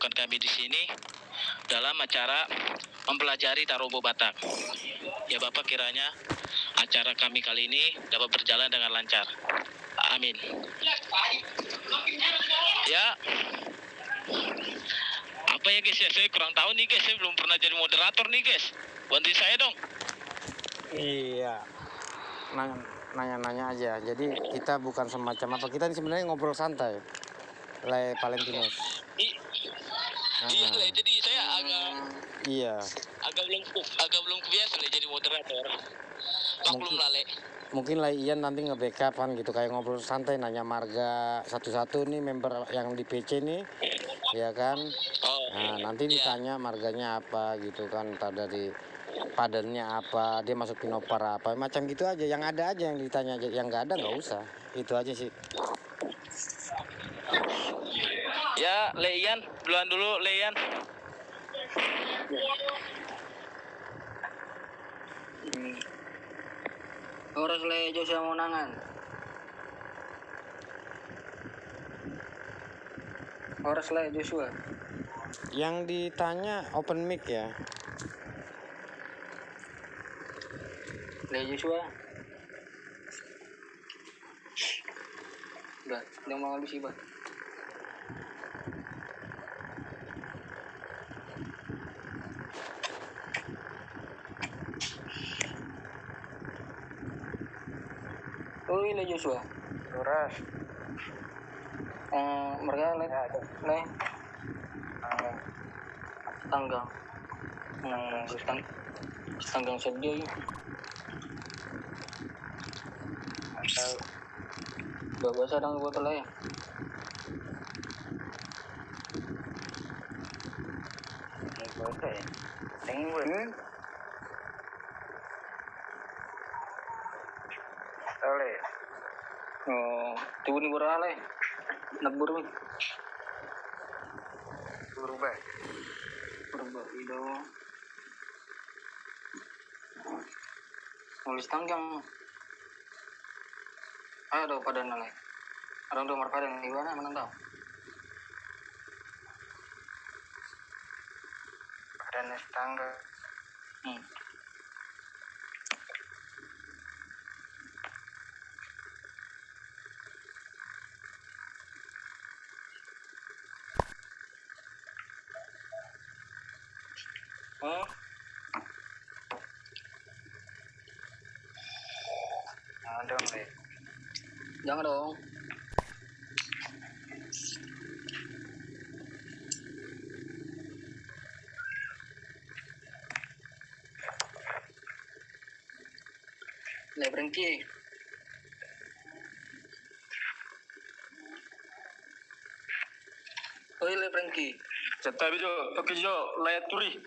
mempertemukan kami di sini dalam acara mempelajari Tarobo Batak. Ya Bapak, kiranya acara kami kali ini dapat berjalan dengan lancar. Amin. Ya, apa ya guys ya, saya kurang tahu nih guys, saya belum pernah jadi moderator nih guys. Bantuin saya dong. Iya, nanya-nanya aja. Jadi kita bukan semacam apa, kita ini sebenarnya ngobrol santai. Le Valentinus. Iya Le, jadi saya agak belum kebiasa Le jadi moderator. Maklum lah Le. Mungkin lah Ian nanti nge-backup kan gitu, kayak ngobrol santai, nanya marga satu-satu nih member yang di PC nih, ya kan. Nah nanti ditanya marganya apa gitu kan, entah dari padannya apa, dia masuk Pinopar apa, macam gitu aja. Yang ada aja yang ditanya aja, yang nggak ada nggak usah. Itu aja sih. Ya Le Ian, duluan dulu Le Ian. Horas Le Joshua Monangan. Horas Le Joshua. Yang ditanya open mic ya. Le Joshua. Udah, yang mau habis Iba. Oh Le Joshua. Horas. Mereka Le. Tanggang. Tanggang sedih. Bawa sadang botol ya. Botol ya. Tengok. Oleh. Oh, tuh ni berapa Le? Nabur. Berubah. Berubah itu. Nulis tanggang. Ada pada nilai. Ada nomor pada di mana menang tahu. Ada tangga. Ada Le. Jangan dong. Le berhenti. Oh Le berhenti. Cetak video, oke jo, layar turi.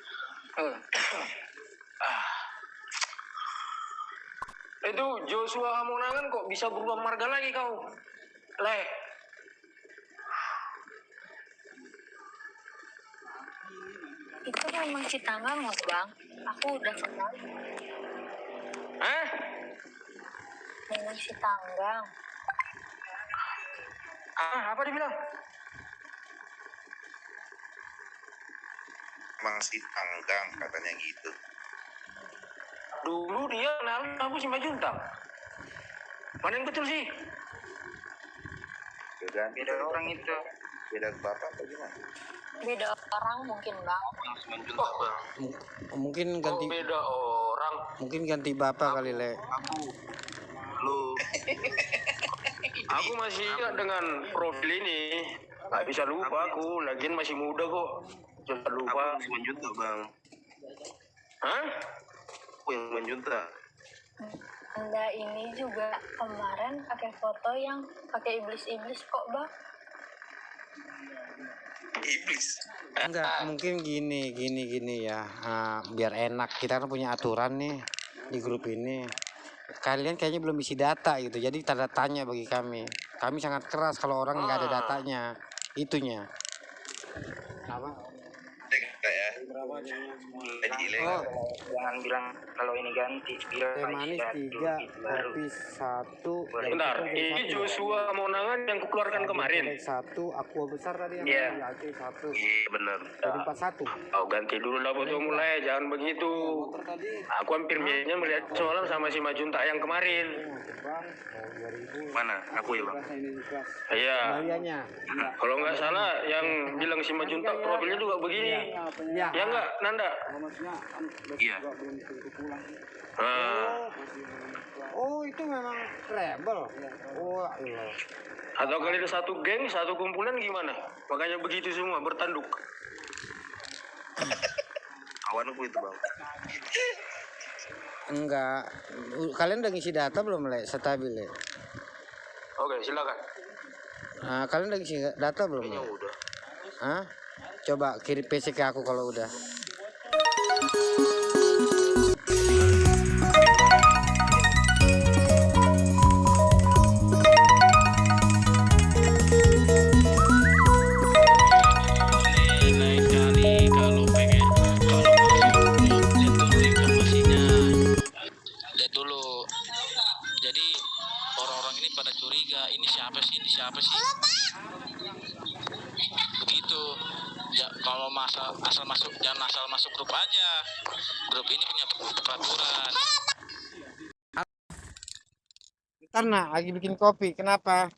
Itu Joshua Monangan kok bisa berubah marga lagi kau? Le. Itu memang si tanggang mas Bang. Aku udah kenal. Hah? Memang si tanggang. Apa dia bilang? Emang si tanggang katanya gitu. Dulu dia kenal aku si Majuntang. Mana yang betul sih? Beda orang itu. Beda bapak apa gimana? Beda orang mungkin Bang. Mungkin ganti. Beda orang. Mungkin ganti bapak kali Le. Aku masih ingat dengan profil ini. Gak bisa lupa aku. Lagian masih muda kok. Jangan lupa. Aku masih menjunta bang. Hah? Aku yang menjunta. Anda ini juga kemarin pakai foto yang pakai iblis-iblis kok Bang. Iblis. Enggak, mungkin gini ya. Biar enak, kita kan punya aturan nih di grup ini. Kalian kayaknya belum isi data gitu, jadi tanda tanya bagi kami. Kami sangat keras kalau orang nggak ada datanya, itunya. Apa? Kayak ya. Jadi Oh, Jangan bilang kalau ini ganti. Bilang teh manis dulu 3, gitu baru. kopi 1. Bentar, ini Joshua Monangan yang kukeluarkan kemarin. 1, aqua besar tadi yang Iya. di Aceh 1. iya benar. Jadi 41. Oh ganti dulu lah foto mulai, jangan begitu. Motor tadi Aku hampir biasanya melihat semalam sama si Majunta yang kemarin. bang, 2000. Mana? Aku ya bang. Bahasa Indonesia. Iya. Kembaliannya. Kalau nggak salah yang bilang si Majunta profilnya juga begini. Iya. Ya nggak, Nanda? Iya. Nah, Oh, itu memang rebel. Oh, iya. atau kalian satu geng, satu kumpulan gimana? Makanya begitu semua bertanduk. Kawanku itu bang. Enggak. Kalian udah ngisi data belum, Le? Stabil, Le? Oke, silakan. Nah, kalian udah ngisi data belum, Le? Udah. Hah? Coba kirim PC ke aku kalau udah. Lain kali kalau pengen masuk lihat dulu informasinya, lihat dulu. Jadi orang-orang ini pada curiga, ini siapa sih begitu ya. Kalau asal masuk, jangan asal masuk grup aja. Grup ini punya peraturan. Ntar nak lagi bikin kopi. Kenapa?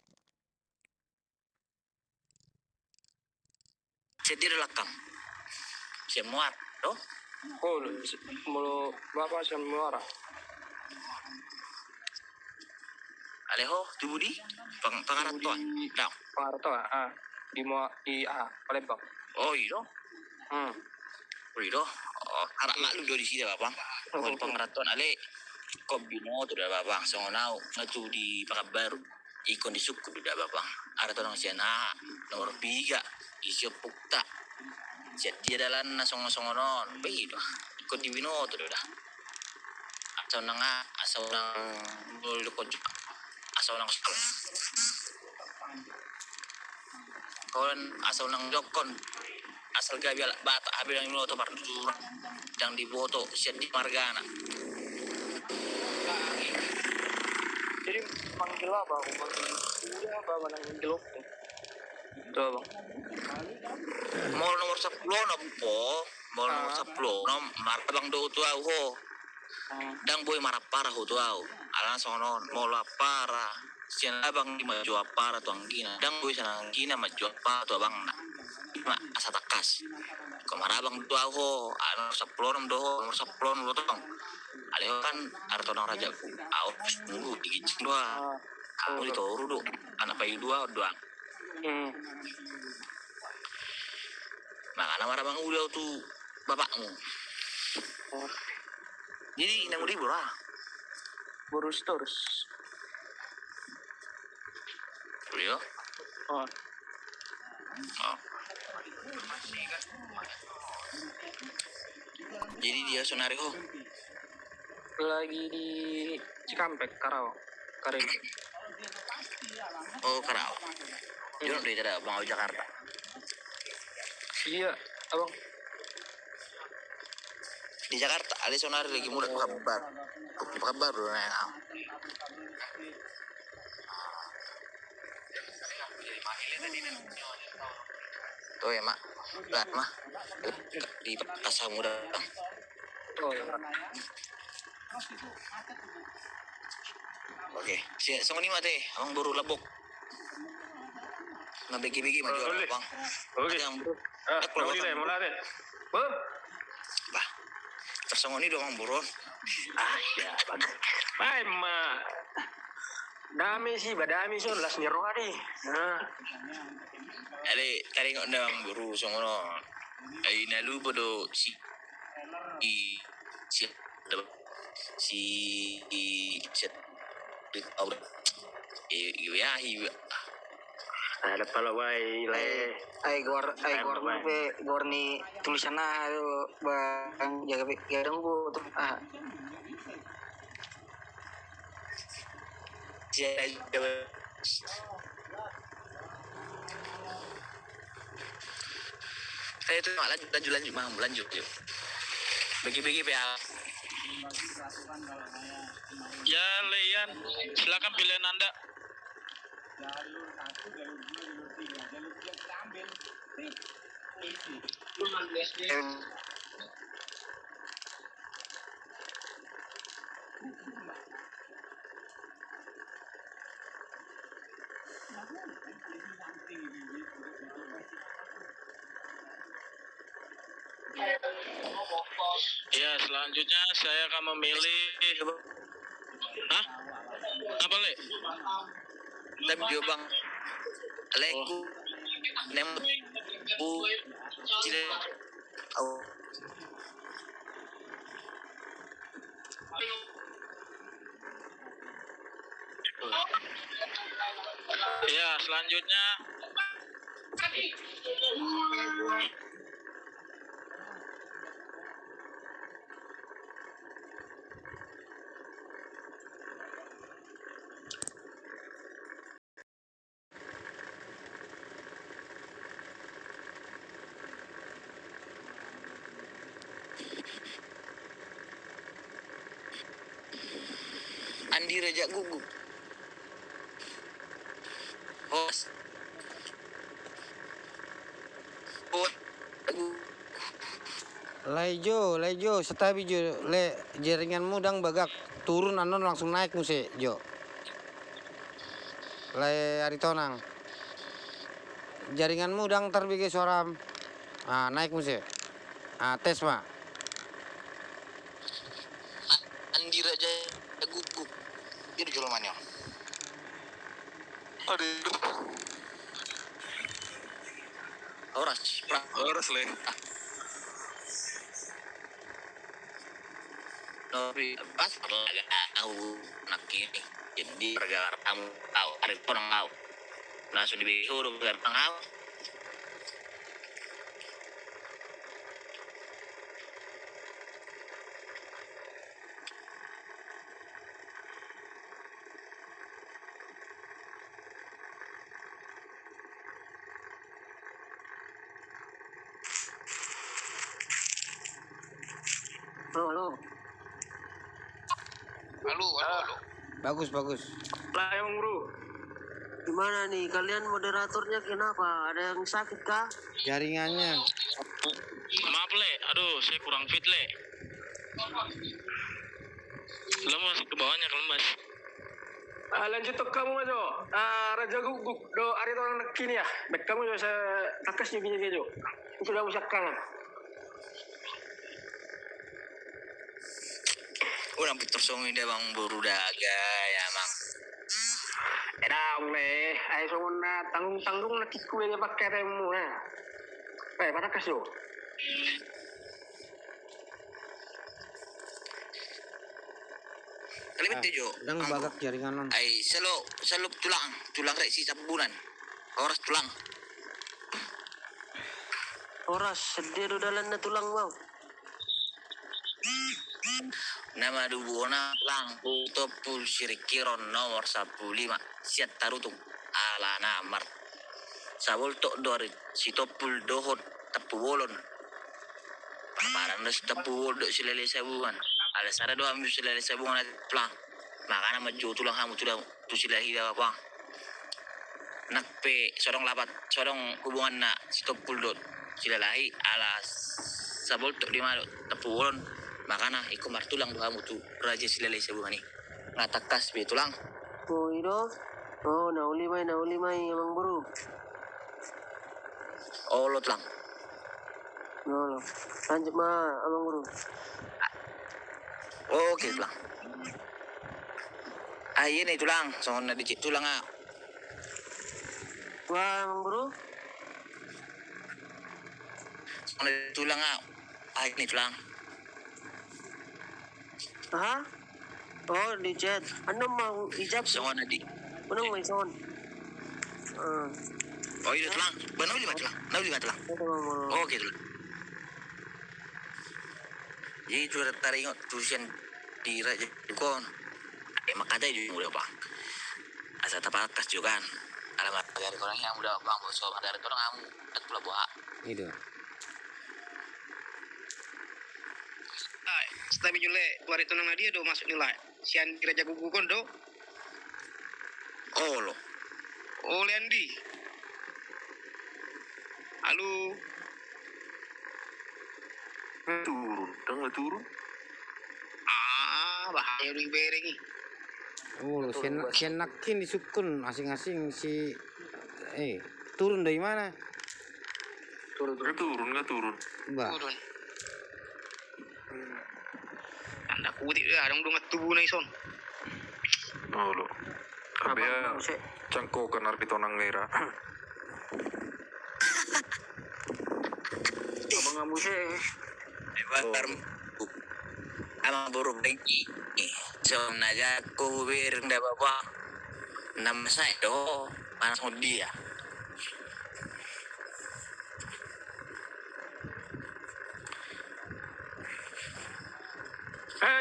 Saya di belakang saya muat toh. Oh, mau bapak semua orang. Aleho tu Budi pengaratuan dah. Pengarto di Palembang. Oh iya. Hmm. Oh iya. Oh, anak malu do di sini babang. Oh, pengeratuan ale kombino tu dah babang. Songonau ngatu di Pakabaru. Ikon di suku dah babang. Ada orang siana nomor 3 isyo pukta. Dia dalan na songonon. Begitu. Ikon di Wino tu dah. Asal nang dulu ko asal nang sekolah. Kawan asal nang jokon asal gabi alak bata habil yang milo to parjur yang diboto siat di margana. Jadi manggil apa? Manggil apa? Manggil apa? Itu bang. Mall nomor 10 no po, mall nomor 10 no marabang do tu au ho. Dang boy marapara ho tu au. Alang sonon mall para sian abang di maju para tu anggina. Dang boy sana anggina maju para tu abang na. Ma asa takas. Kemarabang tu au ho, nomor 10 nom do ho, nomor 10 nom do tong. Aleho kan arto nang raja ku. Au tunggu digijing doa. Aku itu urudu anak payu dua doang. Makanya marabang udah tuh bapakmu. Jadi nang udah berah. Boros terus. Udah. Oh. Oh. Jadi dia sonario. Lagi di Cikampek, Karawang. Karim. Oh Karawang. Dia udah tidak Bang Jakarta. Iya, abang. Di Jakarta ada sonar lagi muda kabar. Di kabar dulu nah. Tuh ya mak, lah mah di pasar muda. Oh ya. Oke, si song ini mate, abang baru lebok. Nabegi-begi maju Boleh. abang. Oke. Yang Mau nilai, mau lari. Bah, bah, tersong ini doang buron. ya, baik ma. Dami sih, badami so las ni rohani. Nah, Ale tadi nggak doang buru songono. Ay nalu bodo si si ya ada pala wai le. Ay gor pe ni tulisan na ayo bang jaga gadang bu tuh Itu mak lanjut mam lanjut yuk. Bagi-bagi PA. Ya, Leyan, silakan pilihan Anda. Ya, selanjutnya saya akan memilih. Hah? Apa, Le? Tapi dia bang. Leku. Nemu. Tidak. Oh. Ya, selanjutnya. Andi Raja Gugup. Host. Oh. Lejo, setabi jo, le jaringan mudang bagak turun anon langsung naik muse jo. Le aritonang. Jaringan mudang terbigi soram. Ah naik muse. Ah tes mak. Andi Raja Gugup. Ini jual mana? Aduh. Oras le. Tapi pas lagi aku nak ini jadi pergala kamu tahu ada orang tahu langsung disuruh datang tahu Halo. halo Bagus. Layong bro. Gimana nih kalian moderatornya kenapa? Ada yang sakit kah? Jaringannya. Maaf, Le. Aduh, saya kurang fit, Le. Lemas ke bawahnya, lemas. Lanjut ke kamu aja. Raja Guguk do ari to anak kini ya. Baik kamu jo sa takas nya gini jo. Sudah usah kangen. orang putersongin dia bang burudaga ya mang Edang le, ay sumuna tanggung nakiku ya pakai remu na. Pada kasih. kali betul jo Dang bagak jaringan non. ay selo tulang rek si sabunan oras tulang Oras sedih dalan na tulang mau. nama dubona langku topul sirikiron nomor 15 siat tarutung ala namar sabol tok dori si topul dohot tepu wolon parang nes tepu wol do silele sabungan ala sada do ambil silele sabungan tulang makana maju tulang kamu tu silahi da bang nakpe sodong lapat sodong hubungan na si topul dot silalahi ala sabol tok di malo tepu wolon makana iku martulang do kamu tu raja silele sabungan ni ngatakas be tulang Oh itu. Oh nauli mai emang bro. oh lo tulang No. Lanjut mah emang bro. oke tulang iya nih tulang soalnya dicik tulang ah Wah emang bro. soalnya tulang ah ini tulang Hah? Oh di chat. Ano mau ijab? soalnya di Ano may son? oh iya tulang benar lima tulang Ito mo. oke tulang jadi itu taringot tulisan di raja kon makanya juga udah bang asal tapakas juga kan alamat dari orang yang udah bang bosok dari orang kamu tak pula buah Itu. Tapi jule tuari tunang dia do masuk nilai. Sian kira jago gukon do. Oh lo. Oh Leandi. Halo. Turun. Bahaya lu bereng ni. Oh, sian nakin disukun asing-asing si turun dari mana? Nggak turun. Bah. Turun. Anda kutik dah dong dong tubuh na ison. Oh lo. Tapi ya cangko kenar pitonang lera. Abang kamu sih. Bakar ama buruk lagi. So naja ko bereng dah bapa. Nama saya do panas dia.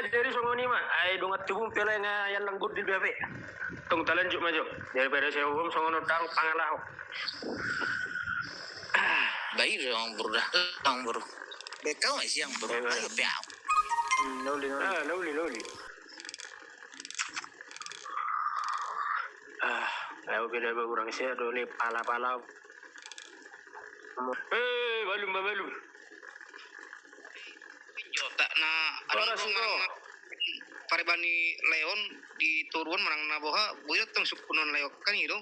Jadi songoni mah, dongat tubung pela nga yan lang good di bebe. Tung talanjuk maju. Daripada saya umum songono dang pangalah. Bayi dong buru dah. Dong buru. Bekau masih yang buru. Ayo piau. Loli. Ayo beda kurang saya dole pala. Balum. Tak na ada orang Parebani Leon di turun menang naboha buya tong sukunon leo kan itu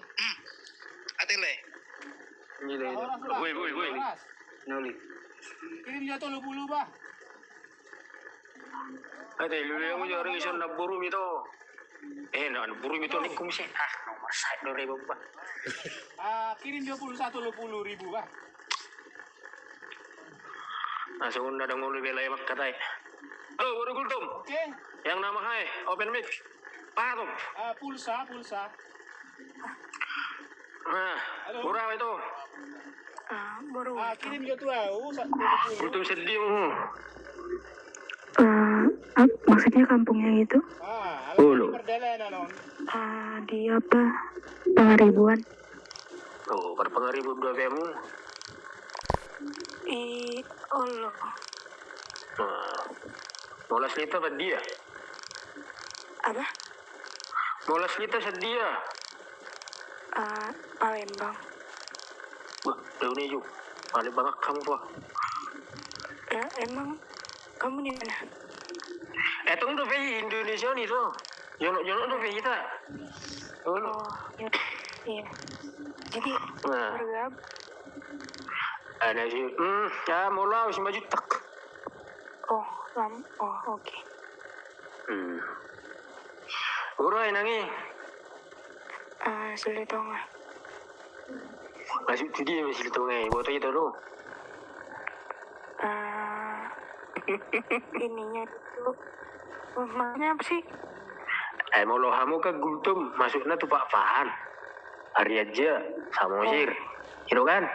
atele Woi. Noli. Kirim jatuh 20 bah. Ate lulu yang orang ison na buru itu. Na buru itu ni kumse. Nomor saya dore bapa. Kirim 21.000 bah. Langsung ada ngulu belai mak katai. Halo, Guru Gultum. Oke. Yang nama hai, open mic. Patum. Pulsa. Nah, murah itu. Baru. Kirim dia tuh Gultum sedih. Maksudnya kampungnya itu? Ulu. Di apa? Pengaribuan. Oh, pada pengaribuan dua bemu. Allah. Molas lita pada dia. Apa? Molas lita sedia. Palembang. Wah, daun hijau. Paling banget kamu pak. Ya, emang kamu di mana? Itu udah pergi Indonesia nih tuh. Jono udah pergi tak? Oh, ya. Iya. Jadi bergab. Ada sih. Ya mulai 5 juta. Oh, oke. Urai nangi. Sulit dong. Masuk judi masih hitungan. Buat aja dulu. Ininya itu maknya apa sih? Mau lo kamu ke Gultum masuknya tuh Pak Fahan. Hari aja Samosir. Itu kan?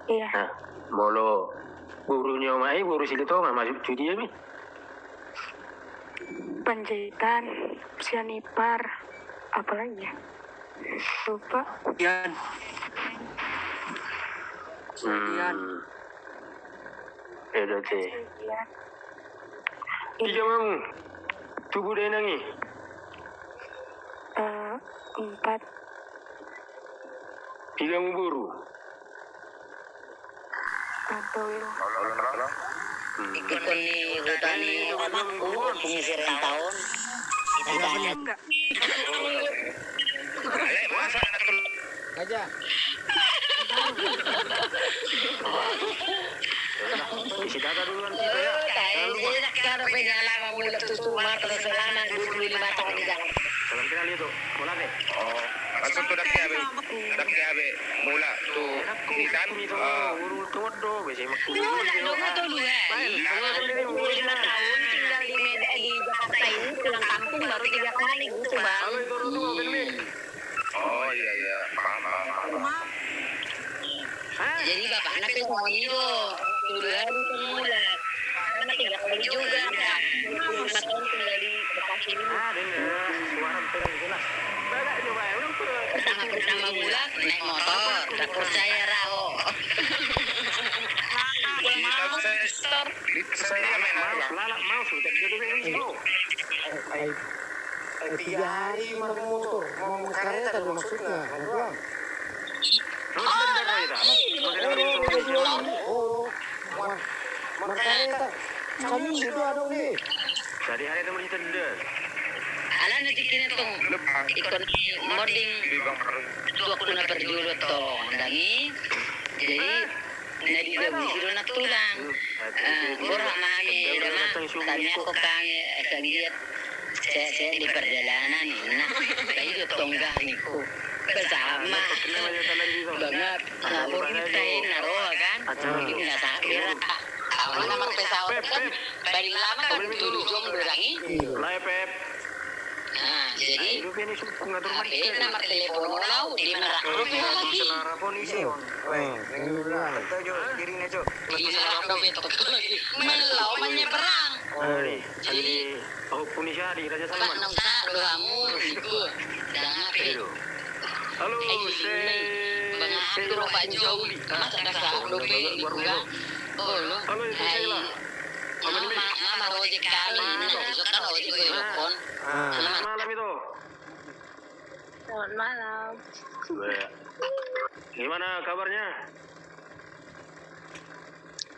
Iya. Nah, mau lo gurunya mai guru situ nggak masuk judi ya mi? Penjahitan, sianipar, apa lagi ya? Lupa. Yan. Itu teh. Iya. Tiga mau. Tubuh dia nangi. 4. 3 mau buru. Atau Ikut ni hutani anakku penyisir tahun. enggak. Aja. Isi data duluan kita ya. Enak kalau penyalama mulut tu sumar terus selama 25 tahun di dalam. Salam kenal itu. Bola deh. Oh, masuk tu dah kiabe. Mula tu ikan. Urut todo, besi mak. Dulu tu lu ya. 25 tahun tinggal di Jakarta ini pulang kampung baru 3 kali gitu bang. Halo itu orang tua open mic. Oh iya, paham. Jadi bapak anak itu mau itu sudah bulan. Karena 3 kali juga kan. 25 tahun tinggal di Bekasi ini. Dengar suara terang jelas. Badak coba ya, udah turun. Bersama bulan naik motor, tak percaya rao. Saya malah mau sudah dia tuh ini lo. 3 hari marga motor mau kereta dulu maksudnya bang. Marga kereta kami sudah ada nih. Jadi hari itu mesti tender. Ala nanti kini tuh ikon moding dua kuna perjulu toh dangi. Jadi nadi dia bisiru nak tulang. Borang mami dama kami aku kange kagiat saya di perjalanan nah kayu tonggak niku bersama banget ngabur kita naroa kan nggak sakit awalnya nomor pesawat kan paling lama kan dulu jom berangi Lai Pep. nah jadi Hidup ini suku ngatur HP nomor telepon lau di merak rupiah lagi Senara pun isi on. Kita jo dirinya jo. di merak dompet lagi melau menyeberang Jadi oh Punisha di Raja Pak Salman. Nongsa doamu itu dan HP Halo, Pengatur Pak Jom, masa dasar dope di gua. Oh lo, Halo, itu Sheila. Mama roji kali, besok kan roji gue telepon. Selamat malam itu. Selamat malam. Gimana kabarnya?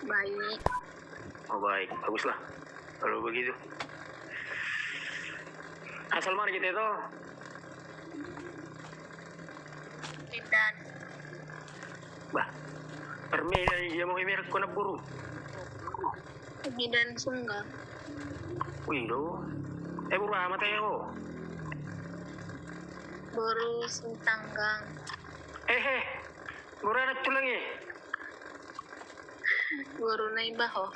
Baik. Oh baik, baguslah. Kalau begitu. Asal mana kita itu? Medan. Bah, permainan dia mau merek kena buru. Medan Sunggal. Wih do, buru amat ya. Baru Sintanggang. Buru anak tulang ya. Baru Naibaho.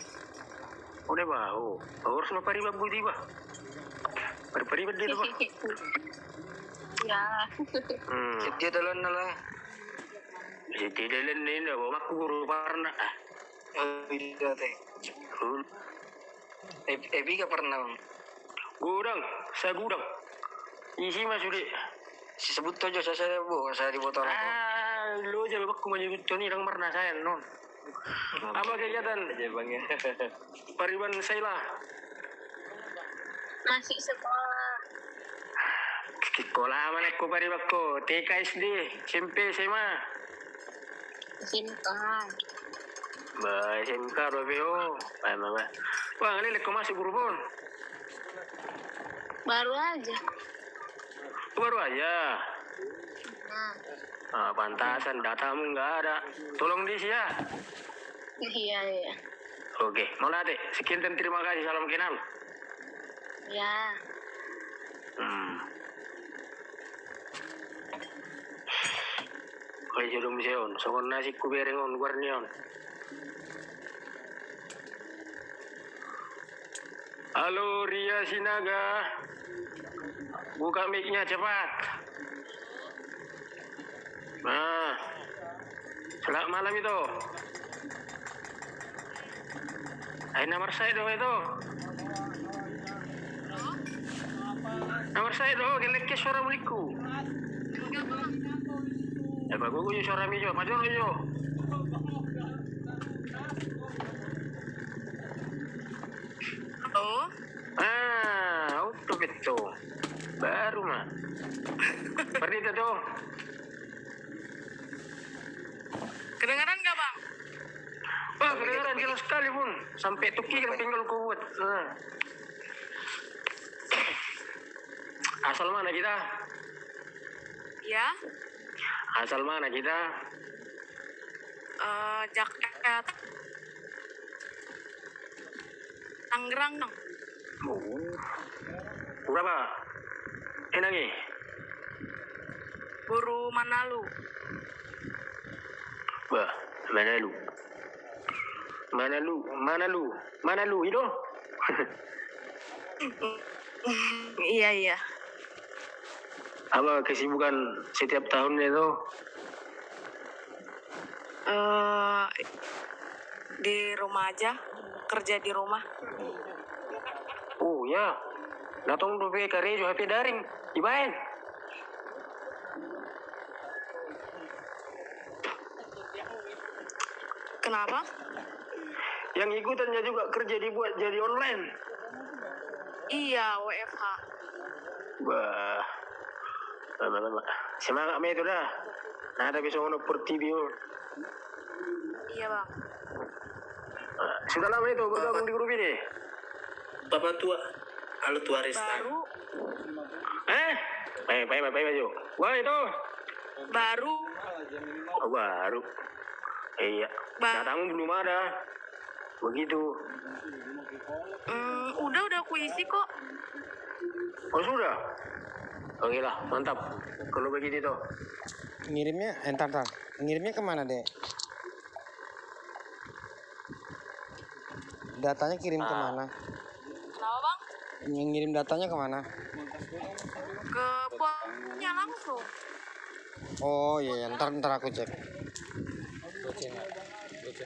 Udah bahu, harus mau pari babu di bah. Pari dia bah. Ya. Dia dalan lah. Jadi dalam ini dah bawa aku buru parna. Iya teh. Ebi gak pernah. Gudang, saya gudang. Isi mas sudah. Si sebut aja saya bu, saya di botol. Lu aja babak ku menyebut ni orang pernah saya non. Apa kegiatan? Pariban Sheila. Masih sekolah. Sekolah mana ku paribak ko? TK SD, SMP, SMA. SMK. SMK BBO. Wah, ini lek masih guru pun. Baru aja. Baru aja. Nah. Pantasan datamu nggak ada. Tolong di ya. Iya. Oke, mau nade. Sekian dan terima kasih. Salam kenal. Ya. Kau jodoh misalnya, sokon nasi kuberengon guarnion. Halo Ria Sinaga, buka mic-nya cepat. Nah, selamat malam itu. Nomor saya dong itu. Nomor saya dong, geleknya suara muliku. Bagus yo suara mijo, maju yo. Oh. Auto beto. Baru mah. Pergi dong. Kedengaran nggak bang? Wah, kedengaran jelas sekali pun. Sampai tuki kan tinggal kuat. Asal mana kita? Ya. Asal mana kita? Jakarta. Tangerang dong. Berapa? Enaknya? Buru Manalu. Wah, Mana lu itu? Iya. Apa kesibukan setiap tahun itu? Di rumah aja, kerja di rumah. Oh ya, datang tuh karya juga HP daring, dimain. Kenapa? yang ikutannya juga kerja dibuat jadi online. Iya, WFH. Wah, semangat me itu dah. Nah, tapi sono per TV. Iya, Bang. Sudah lama itu bergabung di grup ini? Bapak tua. Halo tua Rista. Baru. Baik baju. Wah itu. Baru. Oh, baru. Iya. Datang belum ada. Begitu. Udah aku isi kok. Oh sudah. Oke lah, mantap. Kalau begitu tuh. Ngirimnya, entar. Ngirimnya kemana, Dek? Datanya kirim kemana? Kenapa, Bang? Yang ngirim datanya kemana? Ke bosnya langsung. Oh iya, ntar aku cek.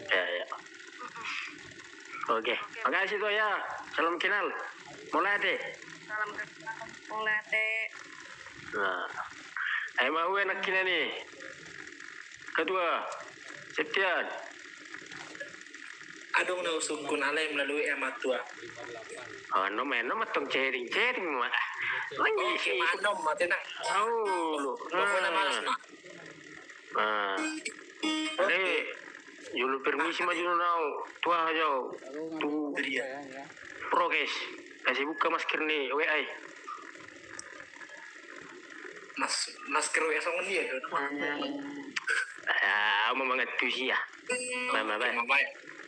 Ya. Oke. Makasih tuh ya. Salam kenal. Mulai deh. Salam mulai teh. Nah. Mau enak kini nih. Kedua. Septian. Adong na usog ko na melalui emat tua. Ano matong cering mah. Oh, si Manom mati na. Oh, lu. Bako na malas na. Nah. Yulu permisi maju nau. Tua aja. Tu progres. Kasih buka masker nih, WA. Masker ya songon dia. Memangat tu sih ya. Mama.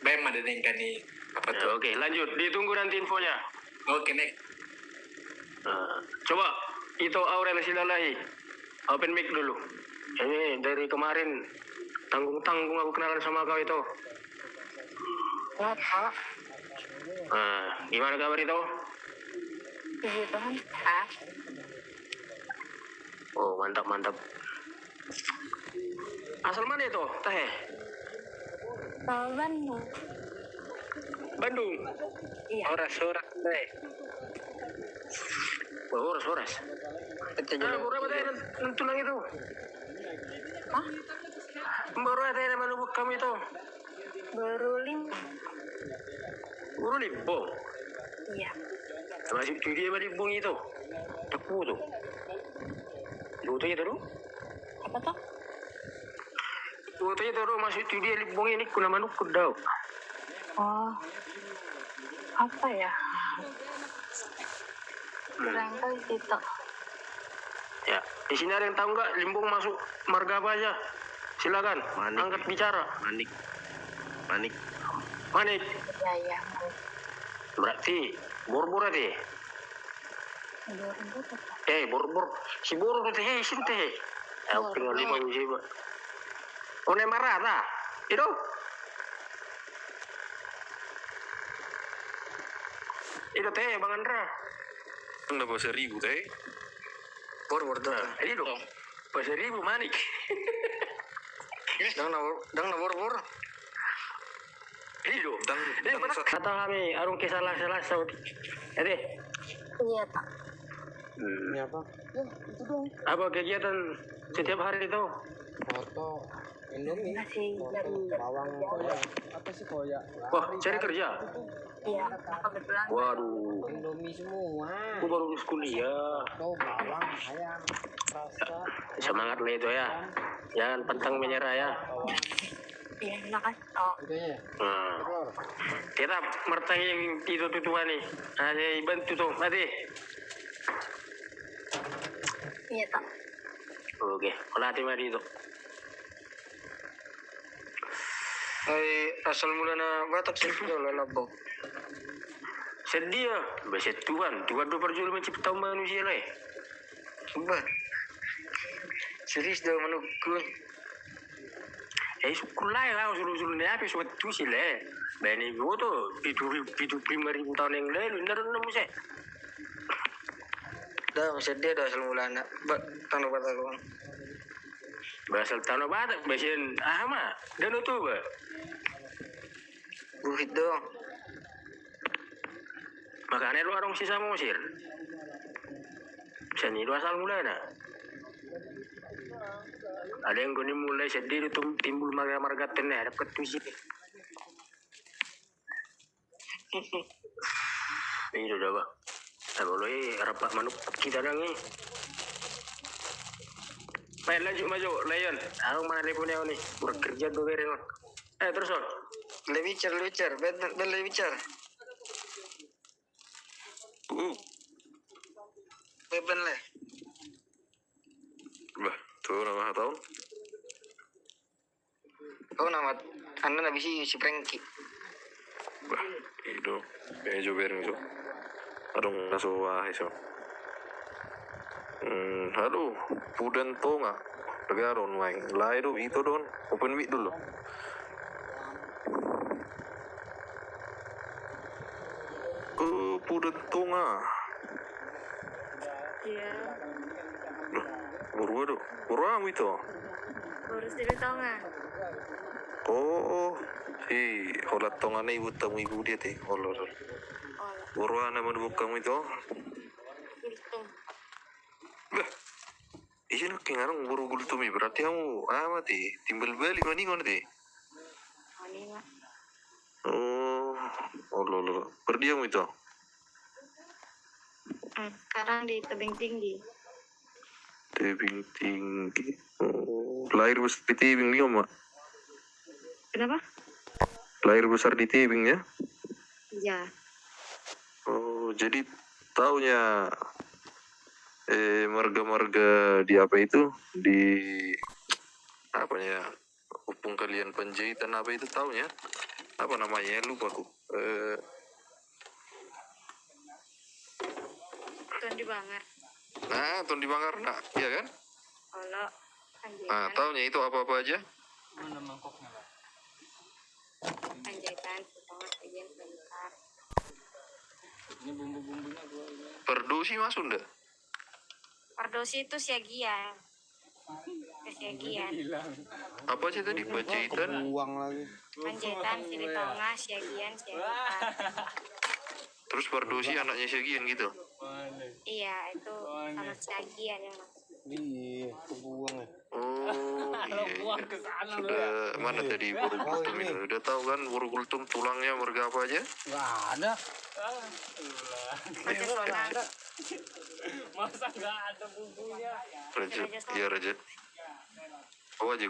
Baik madadengkan nih. Apa tuh? Oke, lanjut. Ditunggu nanti infonya. Oke, nek. Coba itu Aurel Silalahi. Open mic dulu. Ini dari kemarin tanggung aku kenalan sama kau itu. Gimana kabar itu? Puji Tuhan. Oh, mantap. Asal mana itu, Teh? Bandung. Bandung. Iya. Horas, Teh. Oh, horas. Berapa Teh nentulang itu? Hah? Baru ada yang menubuk kamu itu? Baru 5. Baru libong. Iya. Masih dia libong itu. Tepu tuh. Fotonya terus? Apa tuh? Fotonya terus masih dia libong ini kuna manuk kudau. Oh. Apa ya? Barangkali itu. Ya, di sini ada yang tahu nggak limbong masuk marga apa aja? Silakan, angkat bicara. Manik. Ya. Berarti bor-bor deh. Bor. Si bor tuh teh, si teh. Tinggal 5 sih, Pak. Oh, marah ta? Itu. Itu teh, Bang Andra. Enggak bawa 1.000 teh. Bor tuh. Ini dong. Pas 1.000 manik. Dang na bor. Ini dong. Kata kami arung kesalah saud. Ade. Iya, Pak. Ini apa? Itu dong. Apa kegiatan setiap hari itu? Foto Indomie. Masih dari Bawang koyak. Apa sih koyak? Wah, cari kerja. Iya, kebetulan. Waduh. Indomie semua. Aku baru lulus kuliah. Tuh bawang, ayam, rasa. Semangat lah itu ya. Jangan pantang menyerah ya. Iya, makasih. Oh, Itu ya. Kita mertang yang itu tutuan nih. Ada bantu tuh, mati. iya, Pak. Oke, pelatih mari itu. Asal mulanya Batak sedih lah labok. Sedih ya, bahasa Tuhan berjuang mencipta manusia lah. Coba. Serius dah menukun. Syukur lah suruh ni apa suatu sih lah. Bani gua tuh hidup 5.000 tahun yang lalu, nemu saya. Dah sedih dah asal mulanya. Tanah Batak. Basal tanah Batak, basin mah. Dan itu ba. Buhit dong. Makanya lu arong sisa Mesir. Seni lu asal mulanya. Ada yang gini mulai sedih itu timbul marga-marga teneh ada ketusi. Ini udah bang. Boleh rapat manuk kita dah ni. Main maju, Lion. Aku mana teleponnya ni? Bekerja tu bereng. Terus on. Lebih bicar, lebih bicar. Beben le. Bah, tuh nama tahun. Kau nama anda nabi si Franky. Bah, itu kayak bereng itu. Adong nasuwa iso. Halo, pudan tonga. Tegaron main. Lai do itu don. Open mic dulu. Pudan tonga. Iya, Buru itu. urus diri tau nggak? Oh, holat tonga na ibu tamu ibu dia teh. Olor. Buru nama buka kamu itu. Gultung. Bah, iya nak kengarang buru gultumi berarti kamu mati timbal balik mani ngono teh. Ini mah. Olor. Perdiam itu. Sekarang di tebing tinggi. Tebing tinggi. Lahir besar di tebing dia mak. Kenapa? Lahir besar di tebing ya. Iya. Jadi taunya marga-marga di apa itu di apa ya hubung kalian penjahitan apa itu taunya apa namanya lupa aku Tuan di Bangar. Tuan di Bangar nak ya kan Kalau Panjaitan. taunya itu apa aja Panjaitan, Tonga, Sajian, Bentar. Perdosi masuk ndak Pardosi itu siagian. Kesiagian. apa aja tadi penjahitan Uang lagi. Panjaitan, Sili Tonga, siagian, siagian. terus Perdosi anaknya Syagian gitu Iya, itu sama siagian yang maksud. Iya, kebuang ya. Sudah mana tadi Borogultum itu udah tahu kan Borogultum tulangnya marga apa aja Nggak ada. Raja Sonang. Masa nggak ada bumbunya? Raja iya Raja oh aja